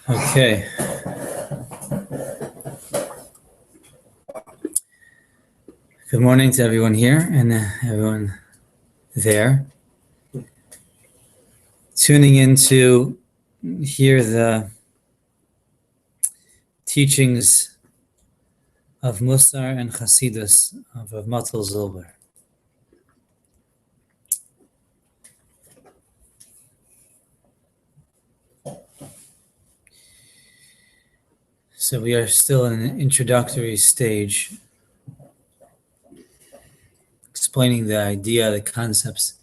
Okay. Good morning to everyone here and everyone there. Tuning in to hear the teachings of Musar and Chasidus of Mottel Zilber. So we are still in an introductory stage, explaining the idea, the concepts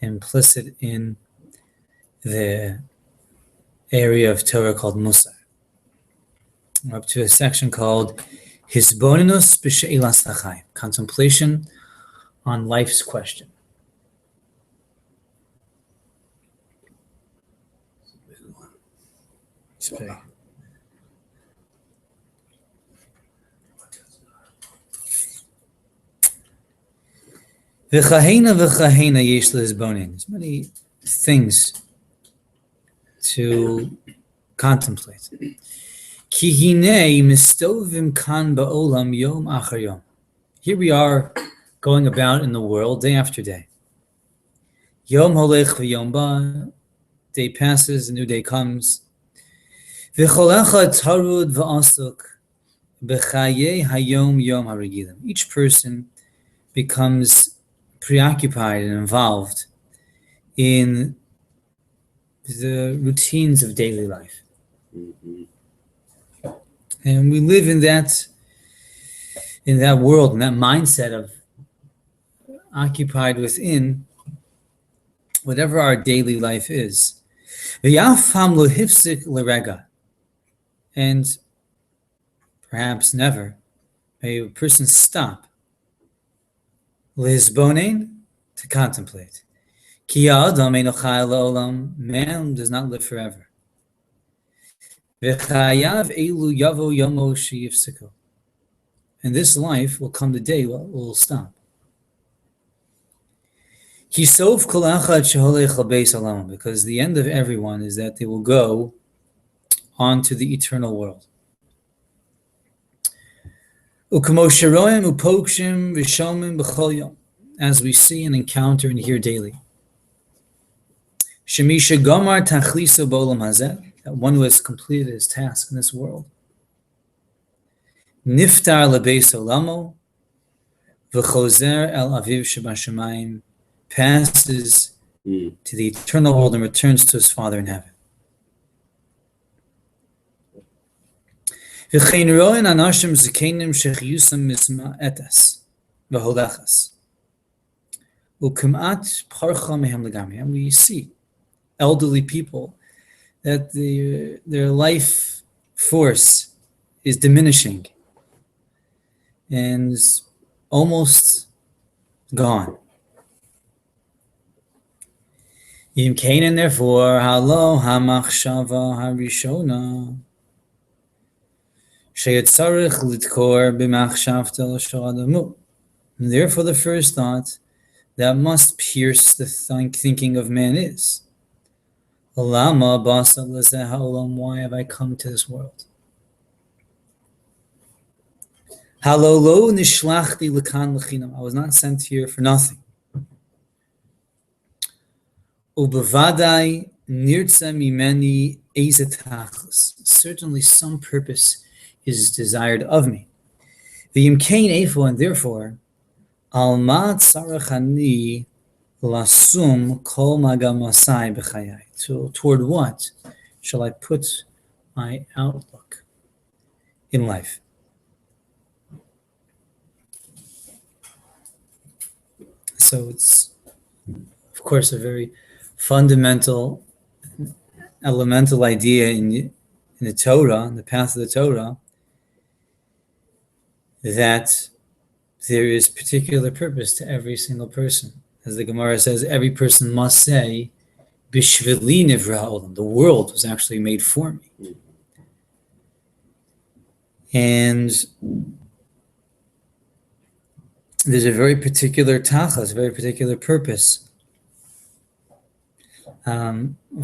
implicit in the area of Torah called Musar. We're up to a section called Hisbonenus b'She'ilas HaChaim, contemplation on life's question. V'chahena yesh lehizbonen. There's many things to contemplate. Ki hinei mistovim kan ba'olam yom achar yom. Here we are going about in the world day after day. Yom holech v'yom ba. Day passes, a new day comes. V'chol echad tarud v'asuk b'chayei hayom yom haragilim. Each person becomes preoccupied and involved in the routines of daily life. Mm-hmm. And we live in that world, in that mindset of occupied within whatever our daily life is. And perhaps never may a person stop Lizbonin, to contemplate. Ki ha'adam eino chai la'olam, man does not live forever. V'chayav elu yavo yomo sheyifseko. And this life will come the day will stop. Ki sof kol achad sheholech l'beis olam, because the end of everyone is that they will go on to the eternal world. As we see and encounter and hear daily. That one who has completed his task in this world. Niftar lebeis olamo v'chozer el aviv shebashamayim, passes to the eternal world and returns to his Father in heaven. And we see elderly people that their life force is diminishing and almost gone. And therefore, halo hamachshava harishona. And therefore, the first thought that must pierce the thinking of man is, why have I come to this world? I was not sent here for nothing. Certainly some purpose is desired of me. And therefore, so toward what shall I put my outlook in life? So it's, of course, a very fundamental, elemental idea in the Torah, in the path of the Torah, that there is particular purpose to every single person. As the Gemara says, every person must say, Bishvili nivra ha'olam, the world was actually made for me. And there's a very particular tachas, a very particular purpose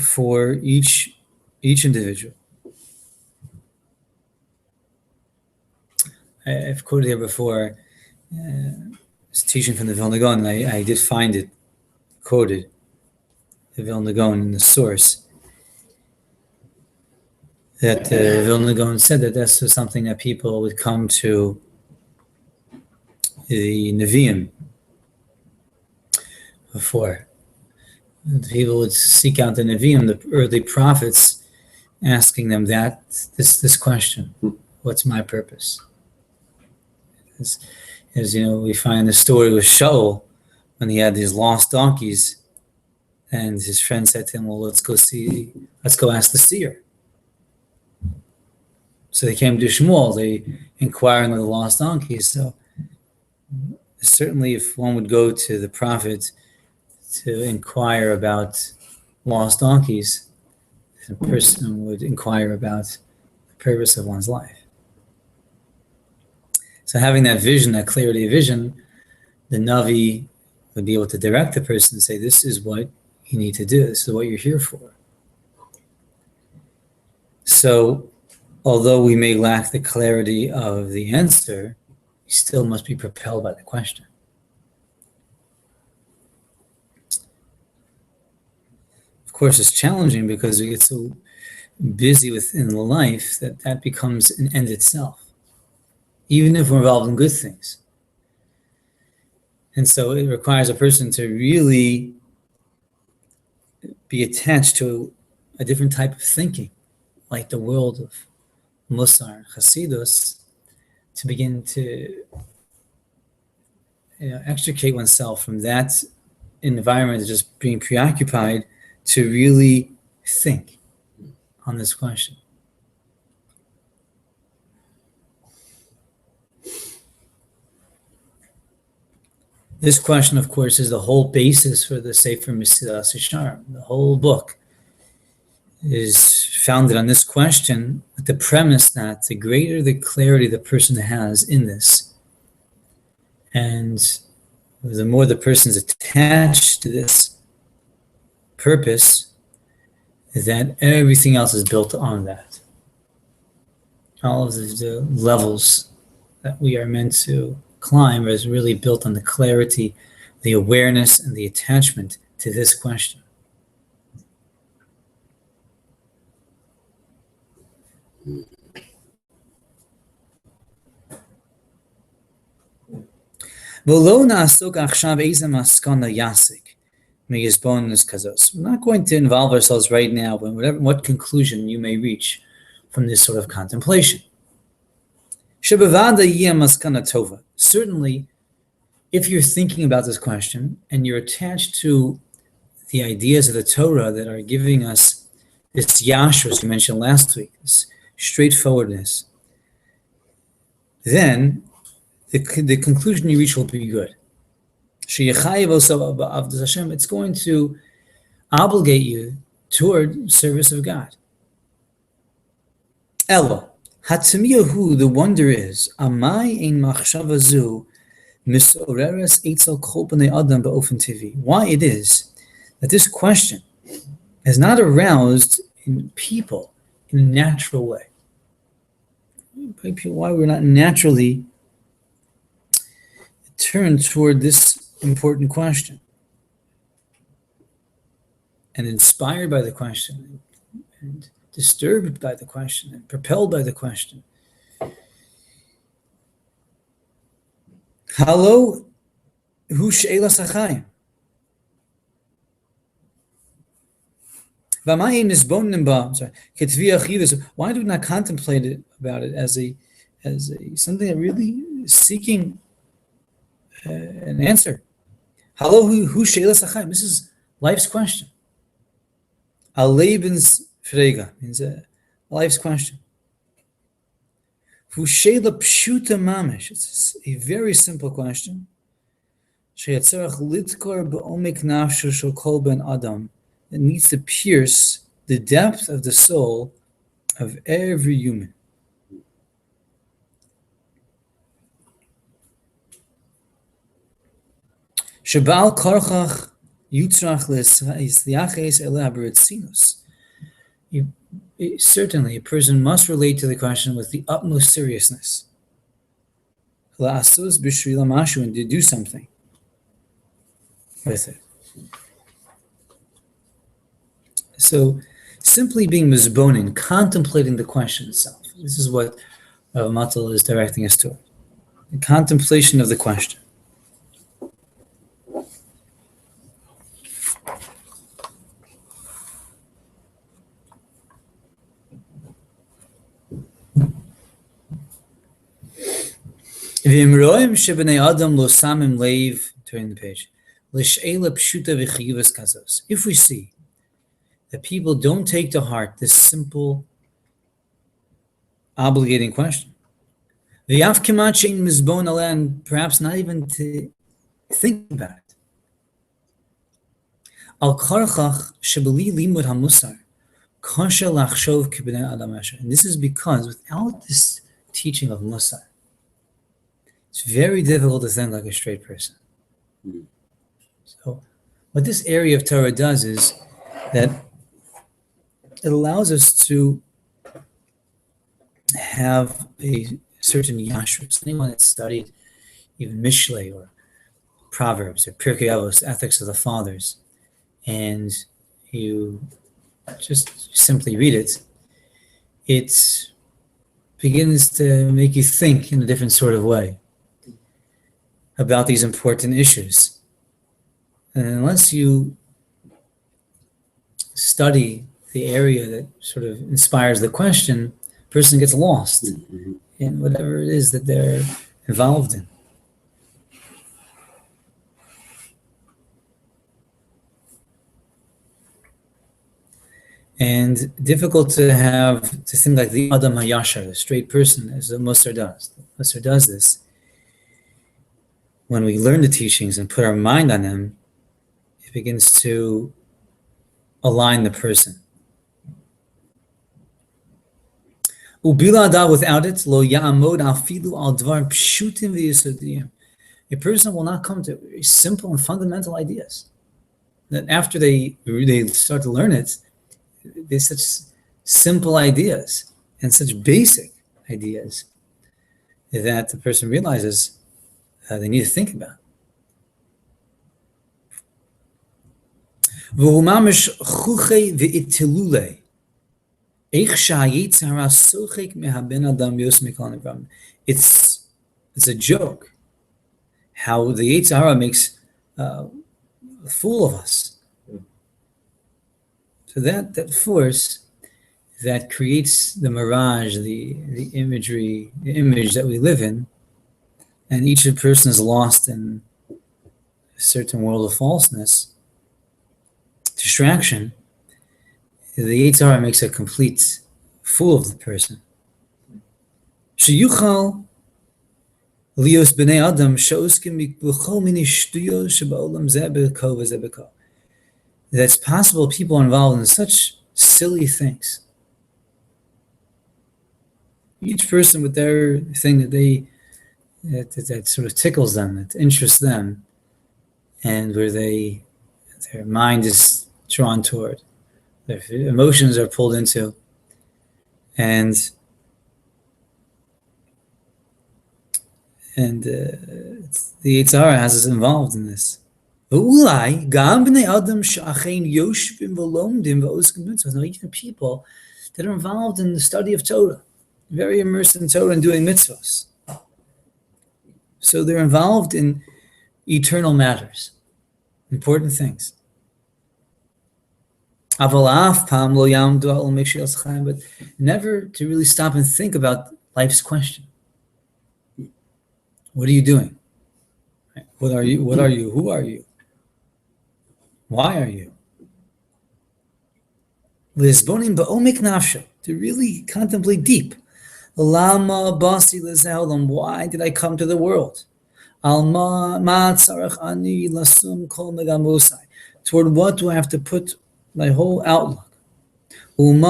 for each individual. I've quoted here before, it's teaching from the Vilna Gaon, and I did find it quoted, the Vilna Gaon in the source, that the Vilna Gaon said that this was something that people would come to the Nevi'im before. The people would seek out the Nevi'im, the early prophets, asking them this question: what's my purpose? As you know, we find the story with Shaul when he had these lost donkeys, and his friend said to him, "Well, let's go ask the seer." So they came to Shmuel, they inquiring of the lost donkeys. So certainly if one would go to the prophet to inquire about lost donkeys, the person would inquire about the purpose of one's life. So having that vision, that clarity of vision, the Navi would be able to direct the person and say, this is what you need to do. This is what you're here for. So although we may lack the clarity of the answer, we still must be propelled by the question. Of course, it's challenging because we get so busy within life that becomes an end itself, even if we're involved in good things. And so it requires a person to really be attached to a different type of thinking, like the world of Musar, Chasidus, to begin to extricate oneself from that environment of just being preoccupied to really think on this question. This question, of course, is the whole basis for the Sefer Mesilas Yesharim. The whole book is founded on this question, with the premise that the greater the clarity the person has in this, and the more the person's attached to this purpose, that everything else is built on that. All of the levels that we are meant to climb is really built on the clarity, the awareness, and the attachment to this question. We're not going to involve ourselves right now in what conclusion you may reach from this sort of contemplation. Certainly, if you're thinking about this question and you're attached to the ideas of the Torah that are giving us this yashrus you mentioned last week, this straightforwardness, then the conclusion you reach will be good. It's going to obligate you toward service of God. Ella, the wonder is, why it is that this question is not aroused in people in a natural way. Why we're not naturally turned toward this important question and inspired by the question and disturbed by the question and propelled by the question. Hello, hu she'elas hachayim. Why do we not contemplate about it as a something that really is seeking an answer? Hello, hu she'elas hachayim. This is life's question. A Lebens Frage means a life's question. Hu she'ela pshuta mamish. It's a very simple question. Sheyatzarach litkor be'omek nafsho shel kol ben adam. It needs to pierce the depth of the soul of every human. Shabal karchach yutzrach lesliaches elaboratzinus. Certainly, a person must relate to the question with the utmost seriousness. la'asos b'shvila mashu, and to do something with it. So simply being mizbonin, contemplating the question itself. This is what Mottel is directing us to. The contemplation of the question. Turn the page. If we see that people don't take to heart this simple, obligating question, and perhaps not even to think about it. And this is because without this teaching of Musar, it's very difficult to think like a straight person. So what this area of Torah does is that it allows us to have a certain yashrus. Anyone that studied even Mishlei or Proverbs or Pirkei Avos, Ethics of the Fathers, and you just simply read it, it begins to make you think in a different sort of way about these important issues. And unless you study the area that sort of inspires the question, a person gets lost in whatever it is that they're involved in. And difficult to think like the Adam HaYashar, the straight person, as the Musar does. The Musar does this. When we learn the teachings and put our mind on them, it begins to align the person. Without it, lo ya'amod afilu al dvar pshutim v'yesodiyim. A person will not come to very simple and fundamental ideas. That after they start to learn it, they're such simple ideas and such basic ideas that the person realizes they need to think about. It's a joke how the Yetzer Hara makes a fool of us. So that force that creates the mirage, the imagery, the image that we live in, and each person is lost in a certain world of falseness, distraction, the Yetzer Hara makes a complete fool of the person. Sheyuchal lios b'nei adam she'oskim b'chol mini shtuyos sheba'olam zeh b'ko v'zeh b'ko. That's possible people are involved in such silly things. Each person with their thing that sort of tickles them, that interests them, and where their mind is drawn toward, their emotions are pulled into, and the Yetzer Hara has us involved in this. Now, even people that are involved in the study of Torah, very immersed in Torah and doing mitzvahs. So they're involved in eternal matters, important things. But never to really stop and think about life's question. What are you doing? What are you? What are you? Who are you? Why are you? To really contemplate deep. Why did I come to the world? Toward what do I have to put my whole outlook? And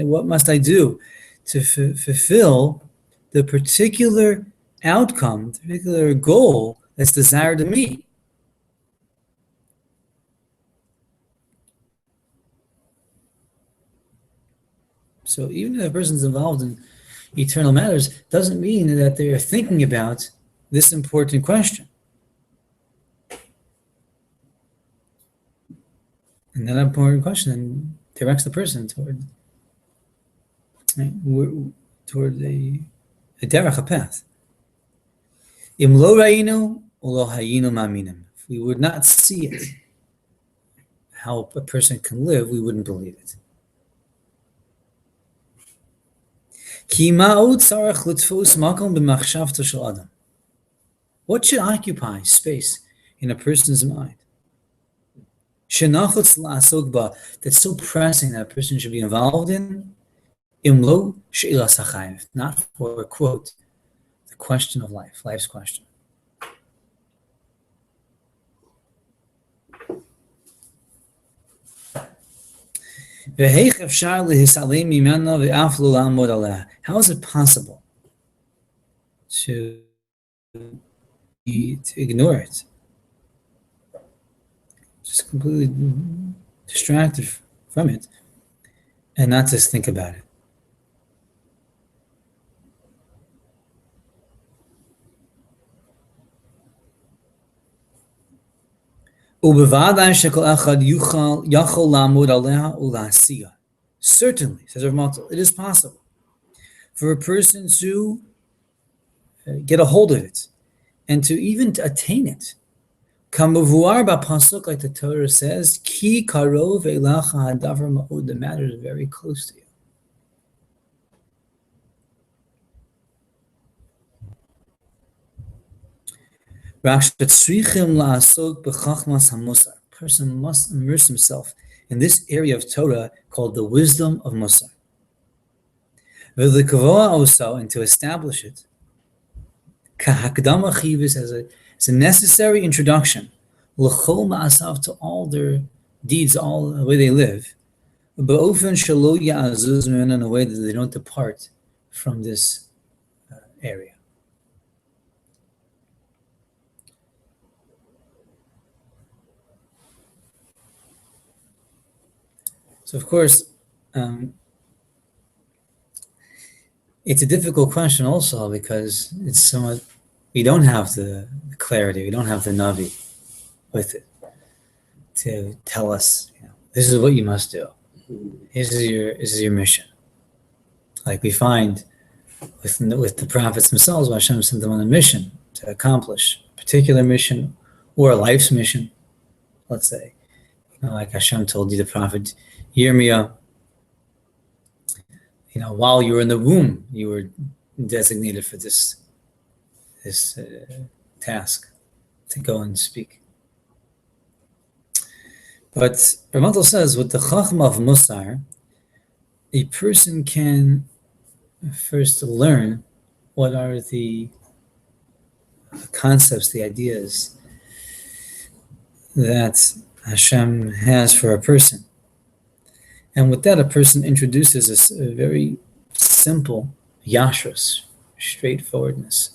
what must I do to fulfill the particular outcome, the particular goal that's desired of me? So even if a person's involved in eternal matters doesn't mean that they are thinking about this important question. And that important question directs the person toward a derech, a path. Im lo ra'inu ulo hayinu ma'aminim. If we would not see it, how a person can live, we wouldn't believe it. Ki ma'u tzarech l'tfus makom b'machshavto shel adam. What should occupy space in a person's mind? Shenachutz la'asok ba, that's so pressing that a person should be involved in. Imlo she'ilas hachayim, not for, quote, the question of life, life's question. How is it possible to ignore it? Just completely distracted from it and not just think about it. Certainly, says Rav Mottel, it is possible for a person to get a hold of it and to even attain it. Like the Torah says, Ki karov elacha hadavar ma'od, the matter is very close to you. Ashreichem Yisrael, a person must immerse himself in this area of Torah called the wisdom of Musar. And to establish it as a necessary introduction to all their deeds, all the way they live, in a way that they don't depart from this area. So, of course, it's a difficult question also because it's somewhat, we don't have the clarity, we don't have the Navi with it to tell us, this is what you must do. This is your mission. Like we find with the prophets themselves, Hashem sent them on a mission to accomplish a particular mission or a life's mission, let's say. Like Hashem told you, the prophet Yirmiyah, while you were in the womb, you were designated for this task to go and speak. But Rav Mottel says, with the Chachma of Musar, a person can first learn what are the concepts, the ideas that Hashem has for a person. And with that, a person introduces a very simple yashrus, straightforwardness,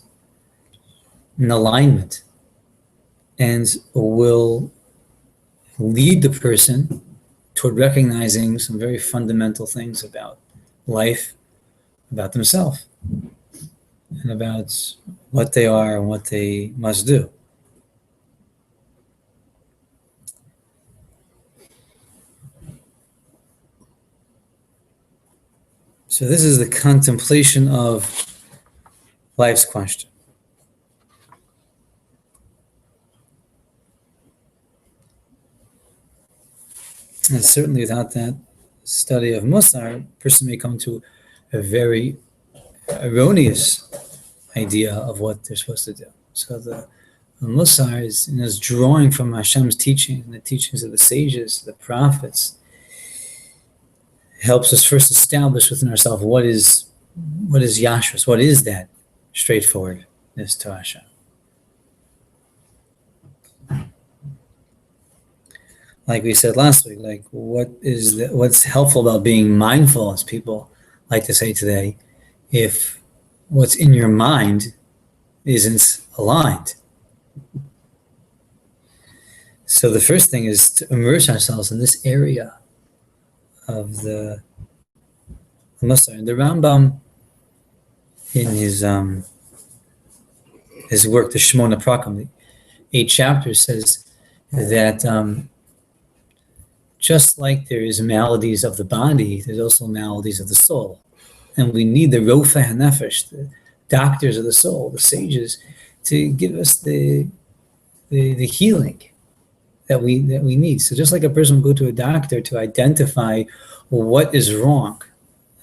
an alignment, and will lead the person toward recognizing some very fundamental things about life, about themselves, and about what they are and what they must do. So this is the contemplation of life's question. And certainly without that study of Musar, a person may come to a very erroneous idea of what they're supposed to do. So the Musar is drawing from Hashem's teaching, the teachings of the sages, the prophets, helps us first establish within ourselves what is Yashrus, what is that straightforwardness to Hashem. Like we said last week, like what's helpful about being mindful, as people like to say today, if what's in your mind isn't aligned. So the first thing is to immerse ourselves in this area of the Musar. And the Rambam in his work, the Shmona Prakim, the 8 chapters, says that just like there is maladies of the body, there's also maladies of the soul. And we need the Rofa HaNefesh, the doctors of the soul, the sages, to give us the healing that we need. So just like a person will go to a doctor to identify what is wrong,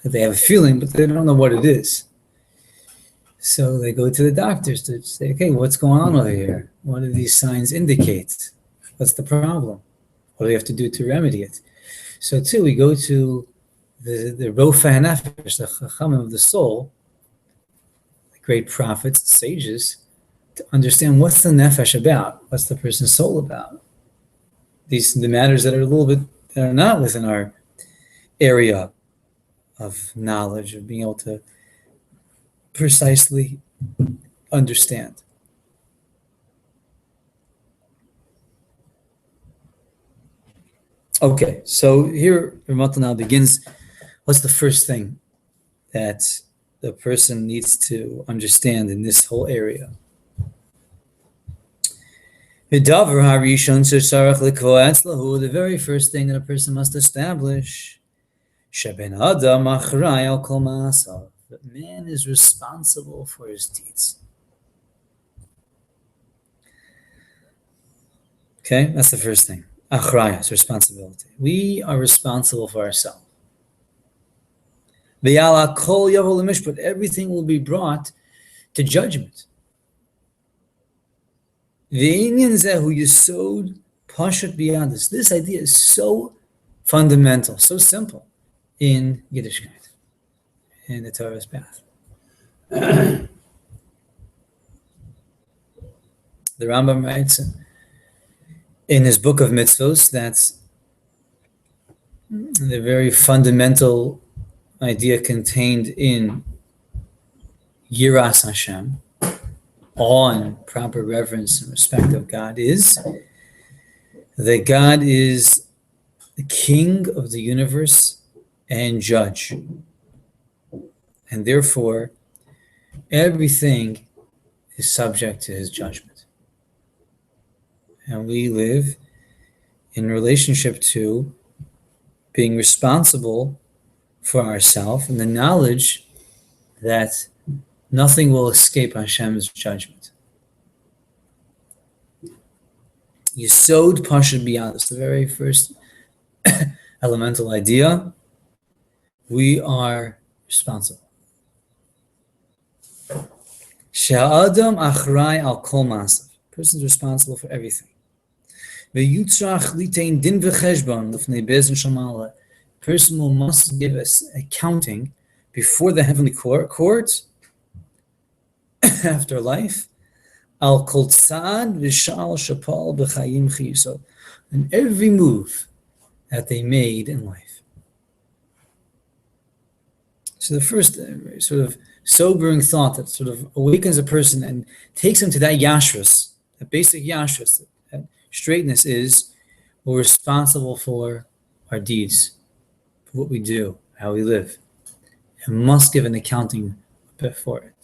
they have a feeling, but they don't know what it is. So they go to the doctors to say, okay, what's going on over here? What do these signs indicate? What's the problem? What do we have to do to remedy it? So too, we go to the Rofa HaNefesh, the Chachamim of the soul, the great prophets, sages, to understand what's the nefesh about, what's the person's soul about. The matters that are a little bit, that are not within our area of knowledge, of being able to precisely understand. Okay, so here Mottel now begins. What's the first thing that the person needs to understand in this whole area? The very first thing that a person must establish, that man is responsible for his deeds. Okay, that's the first thing. Achraya is responsibility. We are responsible for ourselves. But everything will be brought to judgment. This idea is so fundamental, so simple in Yiddishkeit, in the Torah's path. The Rambam writes in his book of mitzvos that the very fundamental idea contained in Yiras Hashem, awe and proper reverence and respect of God, is that God is the king of the universe and judge. And therefore, everything is subject to his judgment. And we live in relationship to being responsible for ourselves and the knowledge that nothing will escape Hashem's judgment. Yesod Pashut Biyadus, the very first elemental idea. We are responsible. She'adam achrai al kol maasav. Person is responsible for everything. Ve'yutzrach litein din v'cheshbon l'fnei beis shamala. Person must give us accounting before the heavenly court after life. Al kol tzad v'shal shapal b'chayim chiyuso. And every move that they made in life. So the first sort of sobering thought that sort of awakens a person and takes him to that yashrus, that basic yashrus, that straightness is we're responsible for our deeds, for what we do, how we live, and must give an accounting for it.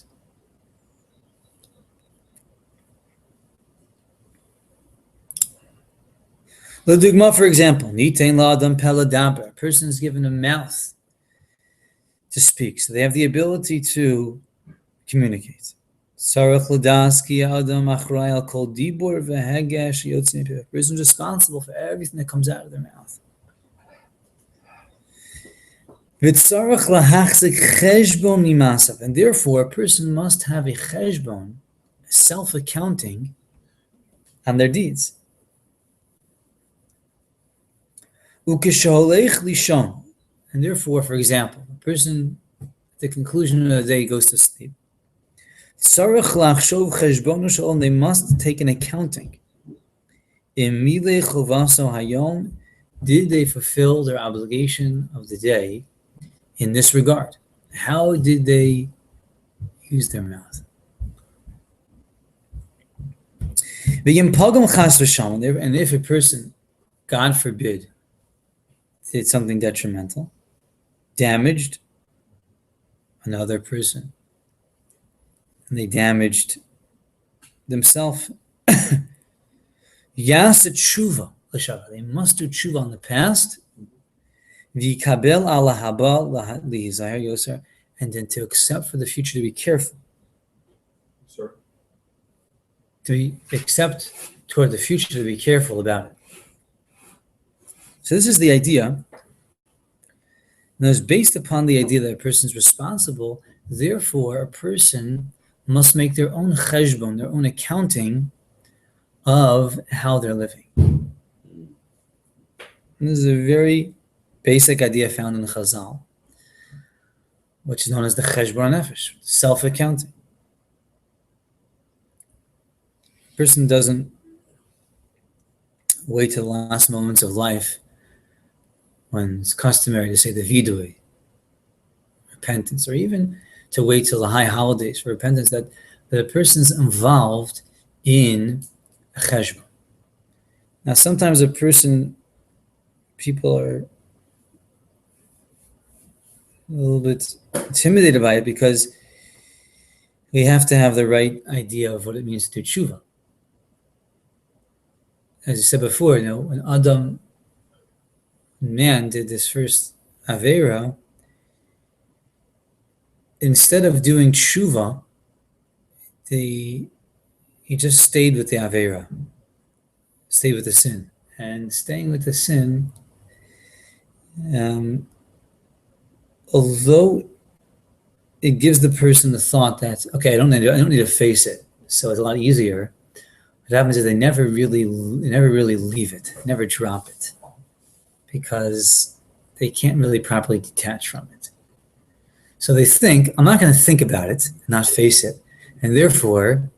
L'dugma, for example, nitain la'adam peladaber. A person is given a mouth to speak, so they have the ability to communicate. Sarach l'das ki adam achrai al kol dibur v'hegesh yotzei peh. A person is responsible for everything that comes out of their mouth. V'tzarach lahachzik cheshbon mimasav, and therefore a person must have a cheshbon, a self-accounting on their deeds. Ukesholech lishon, and therefore, for example, a person at the conclusion of the day goes to sleep. Tzarach lachshov cheshbonu shalom, they must take an accounting. Imile chovaso hayom, did they fulfill their obligation of the day in this regard? How did they use their mouth? And if a person, God forbid, did something detrimental, damaged another person, and they damaged themselves. Yasa tshuva l'shava. They must do tshuva on the past. V'yikabel ala haba lihizayir yosar, and then to accept for the future, to be careful. Sir? To accept toward the future, to be careful about it. So this is the idea. Now it's based upon the idea that a person is responsible. Therefore, a person must make their own cheshbon, their own accounting of how they're living. And this is a very basic idea found in Chazal, which is known as the cheshbon nefesh, self-accounting. A person doesn't wait till the last moments of life when it's customary to say the vidui, repentance, or even to wait till the high holidays for repentance, that a person's involved in a cheshbon. Now, sometimes people are a little bit intimidated by it because we have to have the right idea of what it means to do tshuva. As you said before, when Adam, man, did this first Aveira, instead of doing tshuva, he just stayed with the Aveira, stayed with the sin. And staying with the sin, although it gives the person the thought that, okay, I don't need to face it, so it's a lot easier. What happens is they never really leave it, never drop it, because they can't really properly detach from it. So they think, I'm not going to think about it, not face it, and therefore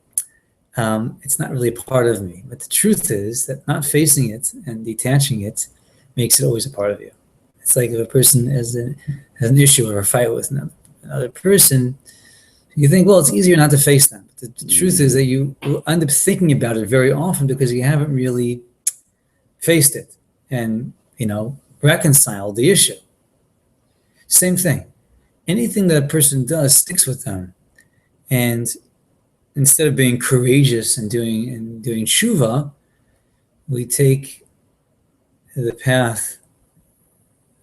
it's not really a part of me. But the truth is that not facing it and detaching it makes it always a part of you. It's like if a person has an issue or a fight with another person, you think, well, it's easier not to face them. But the truth is that you will end up thinking about it very often because you haven't really faced it and, reconciled the issue. Same thing. Anything that a person does sticks with them. And instead of being courageous and doing tshuva, we take the path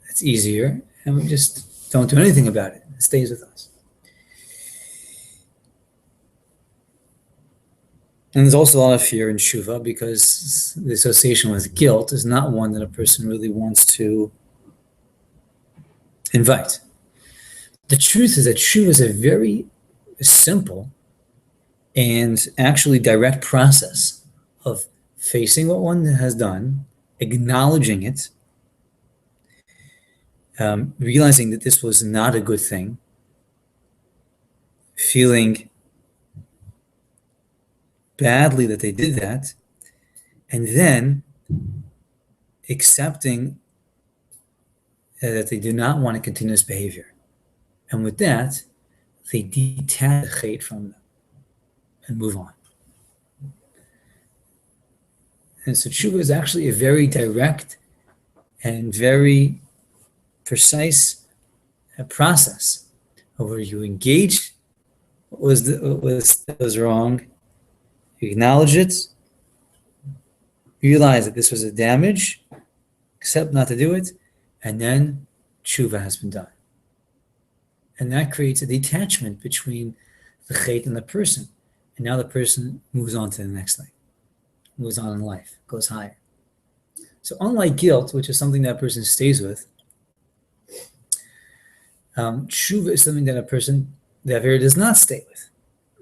that's easier and we just don't do anything about it. It stays with us. And there's also a lot of fear in tshuva because the association with guilt is not one that a person really wants to invite. The truth is that tshuva is a very simple and actually direct process of facing what one has done, acknowledging it, realizing that this was not a good thing, feeling badly that they did that, and then accepting that they do not want to continue this behavior. And with that, they detach the hate from them and move on. And so tshuva is actually a very direct and very precise process where you engage what was wrong, you acknowledge it, realize that this was a damage, accept not to do it, and then tshuva has been done. And that creates a detachment between the chait and the person. And now the person moves on to the next thing, moves on in life, goes higher. So unlike guilt, which is something that a person stays with, tshuva is something that the Avera does not stay with,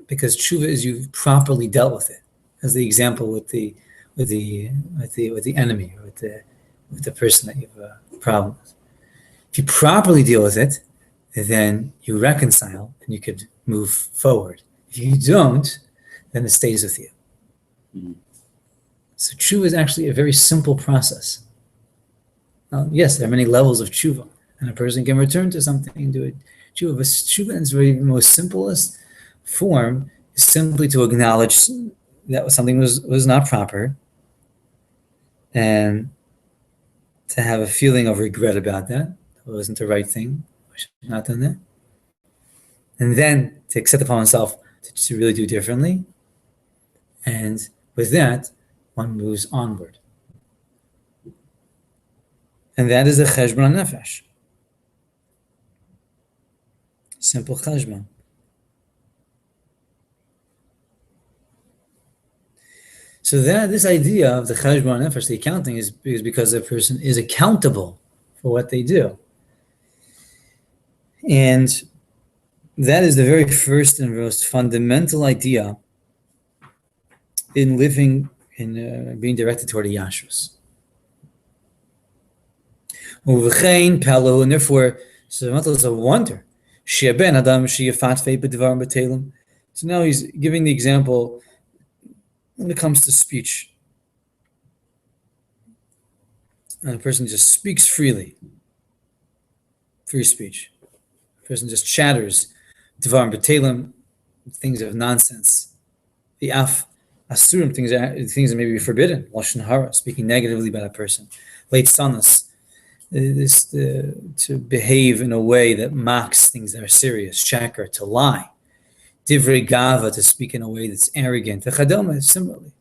because tshuva is you've properly dealt with it. As the example with the enemy, or with the person that you have a problem with. If you properly deal with it, then you reconcile and you could move forward. If you don't, then it stays with you. Mm-hmm. So tshuva is actually a very simple process. Now, yes, there are many levels of tshuva, and a person can return to something and do it. Tshuva, but tshuva in its very most simplest form is simply to acknowledge that something was not proper, and to have a feeling of regret about that. It wasn't the right thing. I should have not done that. And then to accept upon oneself to really do differently. And with that, one moves onward. And that is the cheshbon nefesh. Simple cheshbon. So that this idea of the cheshbon nefesh, the accounting, is because the person is accountable for what they do. And that is the very first and most fundamental idea in living, in being directed toward a yashrus. And therefore, so Mottel is a wonder. So now he's giving the example when it comes to speech. And a person just speaks freely. Free speech. A person just chatters. Devarim b'telim, things of nonsense. The af asurim, things that may be forbidden. Lashon hara, speaking negatively about a person. Late sanas, to behave in a way that mocks things that are serious. Shakar, to lie. Divrei gava, to speak in a way that's arrogant. V'chadoma, similarly.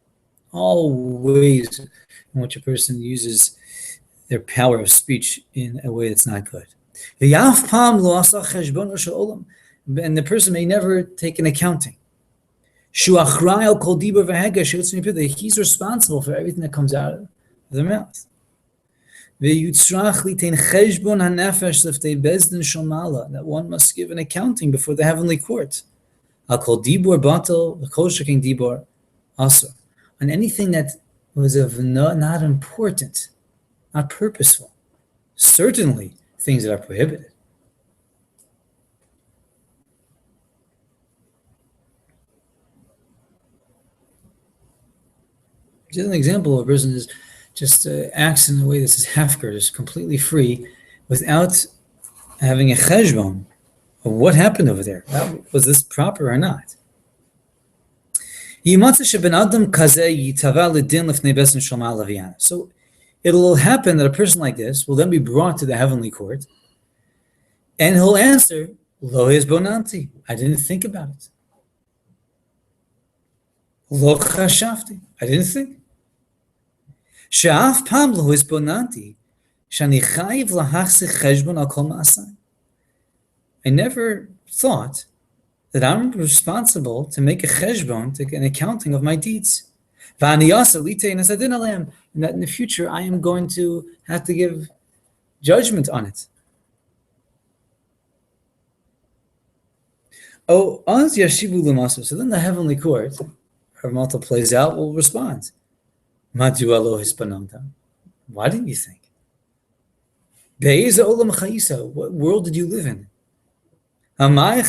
All ways in which a person uses their power of speech in a way that's not good. And the person may never take an accounting. He's responsible for everything that comes out of their mouth. That one must give an accounting before the heavenly court. On anything that was of not important, not purposeful. Certainly things that are prohibited. Just an example of a person is just acts in a way that's hefker, is completely free, without having a cheshbon of what happened over there. Was this proper or not? So it'll happen that a person like this will then be brought to the heavenly court, and he'll answer, Lo bonanti. I didn't think about it. Lo chashafti. I didn't think. She'af pam lo bonanti. Shani chayiv lahachsich cheshbon al kol ma'asai. I never thought that I'm responsible to make a cheshbon, to an accounting of my deeds. And that in the future I am going to have to give judgment on it. So then the heavenly court, our Mottel plays out, will respond. Why didn't you think? What world did you live in? Why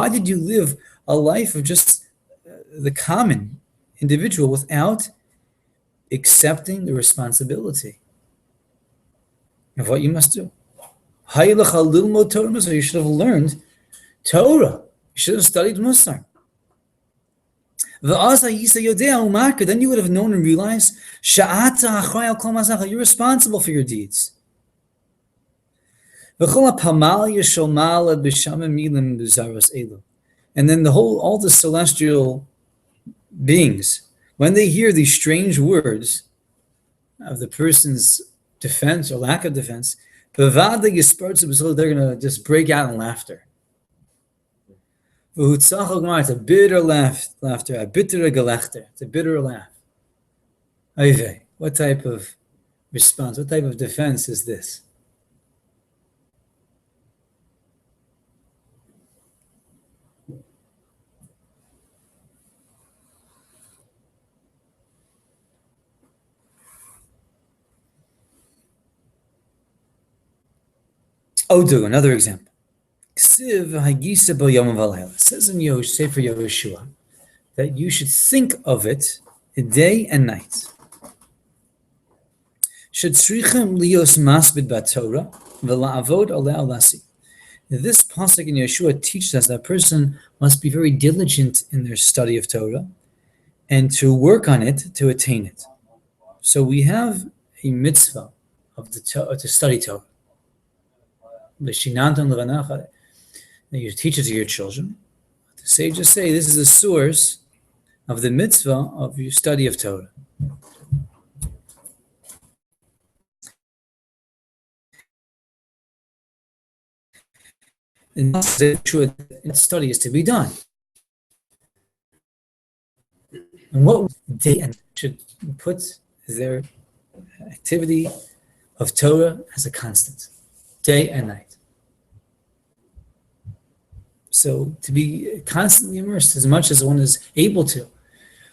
did you live a life of just the common individual without accepting the responsibility of what you must do? You should have learned Torah. You should have studied Musar. Then you would have known and realized you're responsible for your deeds. And then all the celestial beings, when they hear these strange words of the person's defense or lack of defense, they're going to just break out in laughter. It's a bitter laughter, a bitter gelachter. It's a bitter laugh. What type of response, what type of defense is this? Another example. It says in Sefer Yehoshua that you should think of it day and night. Ashreichem Yisrael v'la'avod aleh alasi. This pasuk in Yeshua teaches us that a person must be very diligent in their study of Torah and to work on it to attain it. So we have a mitzvah of to study Torah. that you teach it to your children. The sages say this is the source of the mitzvah of your study of Torah. And that study is to be done. And what they should put their activity of Torah as a constant, day and night. So to be constantly immersed as much as one is able to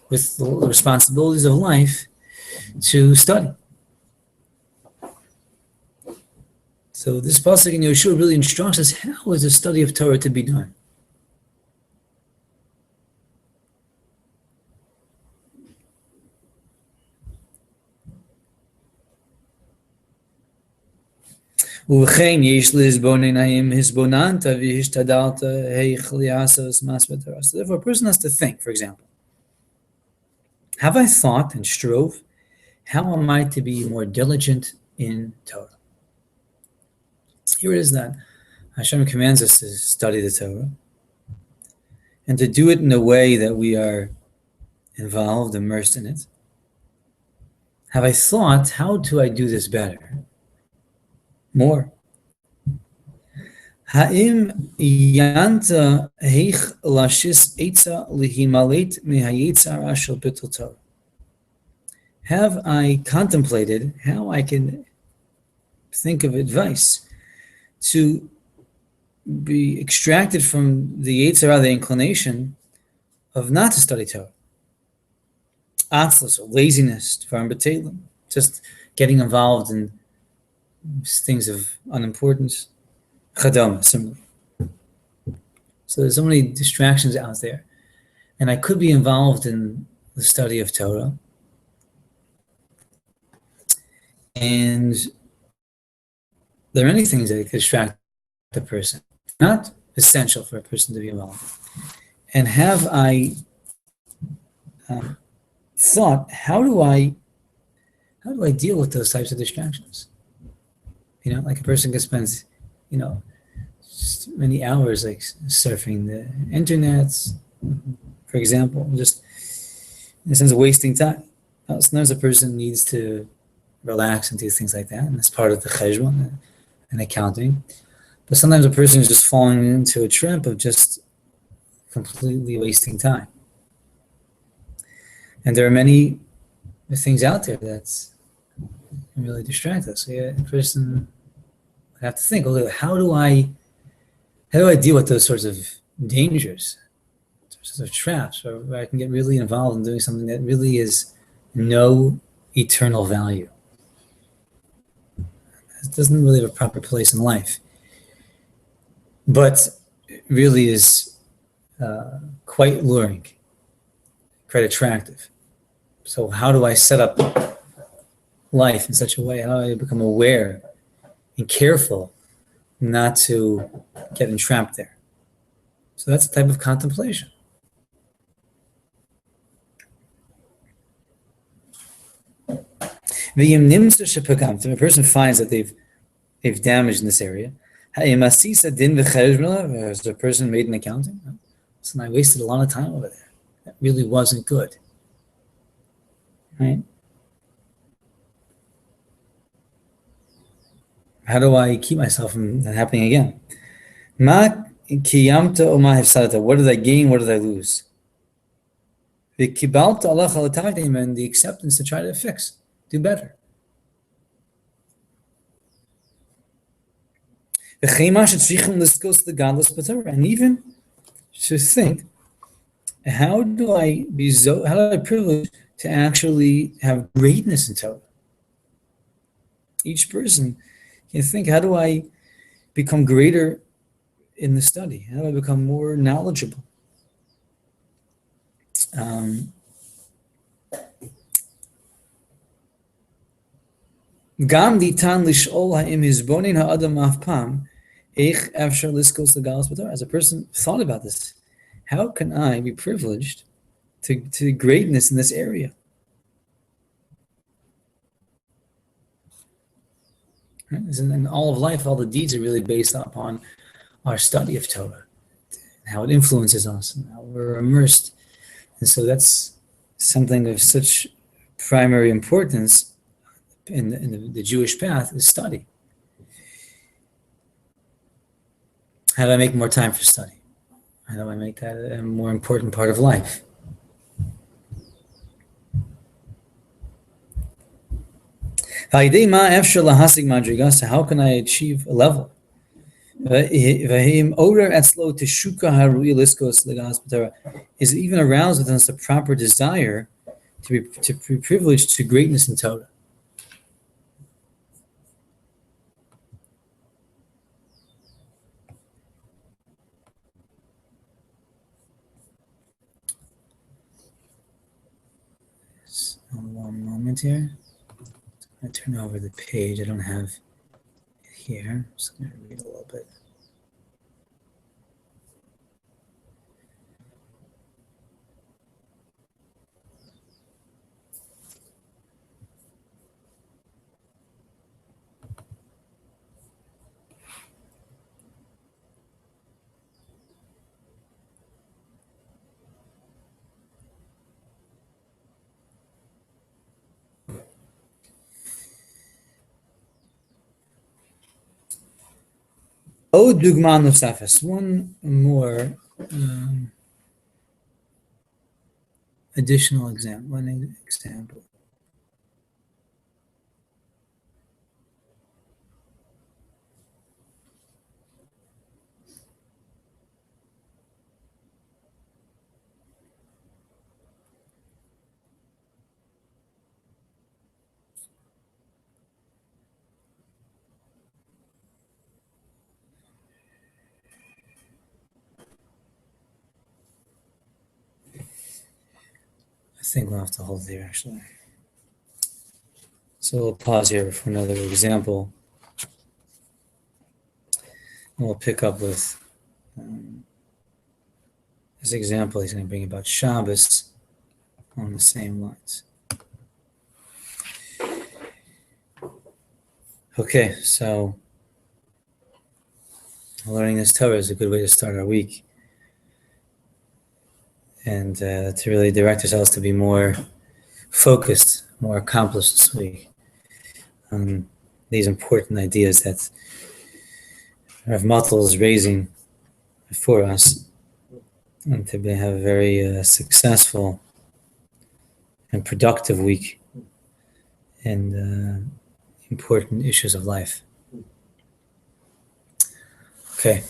with the responsibilities of life to study. So this pasuk in Yeshua really instructs us how is the study of Torah to be done. Therefore, a person has to think, for example, have I thought and strove, how am I to be more diligent in Torah? Here it is that Hashem commands us to study the Torah and to do it in a way that we are involved, immersed in it. Have I thought, how do I do this better? More. Ha'im yanta heich lashis etza lihimalet mehayetzar ashel bittul Torah. Have I contemplated how I can think of advice to be extracted from the Yetzirah, the inclination of not to study Torah? Atzlus, or laziness, just getting involved in things of unimportance. Chadama, similarly. So there's so many distractions out there. And I could be involved in the study of Torah. And there are many things that distract the person. Not essential for a person to be involved. And have I thought, how do I deal with those types of distractions? Like a person can spend, many hours like surfing the internet, for example, just in a sense of wasting time. Sometimes a person needs to relax and do things like that, and that's part of the cheshbon and accounting. But sometimes a person is just falling into a trap of just completely wasting time. And there are many things out there that can really distract us. So a person would have to think, okay, how do I deal with those sorts of dangers, sorts of traps, where I can get really involved in doing something that really is no eternal value? It doesn't really have a proper place in life, but it really is quite luring, quite attractive. So how do I set up life in such a way? How do I become aware and careful not to get entrapped there? So that's a type of contemplation. If a person finds that they've damaged in this area, has the person made an accounting? Listen, I wasted a lot of time over there. That really wasn't good. Right? How do I keep myself from that happening again? What did I gain? What did I lose? And the acceptance to try to fix, do better. And even to think, how do I privilege to actually have greatness in Torah? Each person can think, how do I become greater in the study? How do I become more knowledgeable? As a person thought about this, how can I be privileged to greatness in this area? Right? In all of life, all the deeds are really based upon our study of Torah. how it influences us, and how we're immersed. And so that's something of such primary importance in the Jewish path is study. How do I make more time for study? How do I make that a more important part of life? How can I achieve a level? Is it even aroused within us a proper desire to be privileged to greatness in Torah? One moment here. I'm going to turn over the page. I don't have it here. I'm just going to read a little bit. Oh, dugma nosafes. One more additional example. One example. I think we'll have to hold there, actually. So we'll pause here for another example. And we'll pick up with this example he's going to bring about Shabbos on the same lines. Okay, so learning this Torah is a good way to start our week. And to really direct ourselves to be more focused, more accomplished this week on these important ideas that Rav Mottel is raising for us, and to have a very successful and productive week in important issues of life. Okay.